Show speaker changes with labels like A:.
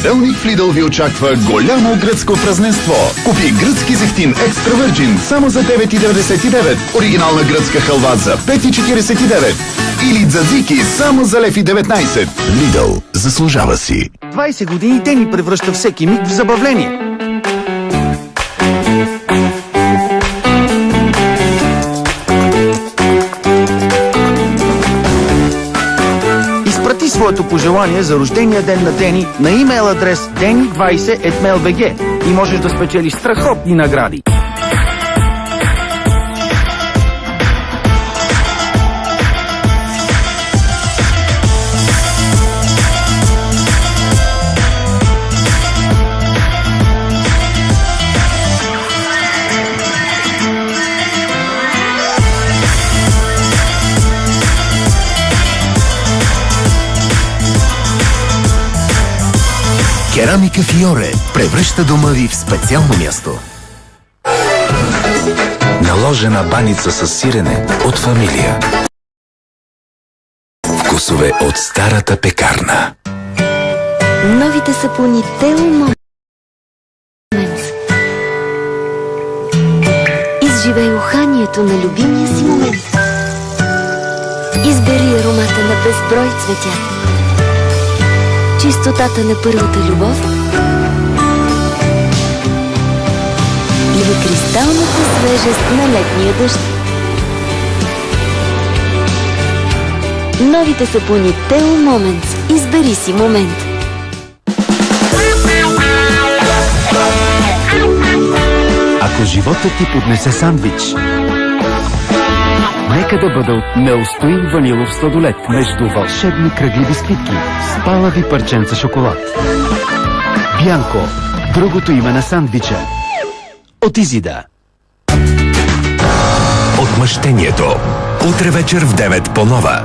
A: понеделник в Lidl ви очаква голямо гръцко празненство. Купи гръцки зехтин Extra Virgin само за 9,99. Оригинална гръцка халва за 5,49. Или дзадзики само за 1,19. Lidl, заслужава си.
B: 20 години те ни превръща всеки миг в забавление. Изпрати своето пожелание за рождения ден на Дени на имейл адрес deni20@mail.bg и можеш да спечелиш страхотни награди.
C: Керамика Фиоре превръща дома ви в специално място. Наложена баница с сирене от Фамилия. Вкусове от старата пекарна.
D: Новите сапуни Тео Моментс. Изживей уханието на любимия си момент. Избери аромата на безброй цветя. Чистотата на първата любов или кристалната свежест на летния дъжд. Новите сапуни Тео Моментс. Избери си момент.
B: Ако животът ти поднесе сандвич, нека да бъде от неустоим ванилов сладолет между вълшебни кръгли бисквитки с палави парченца шоколад. Бянко, другото име на сандвича. От Изида.
C: Отмъщението. Утре вечер в 9 по Нова.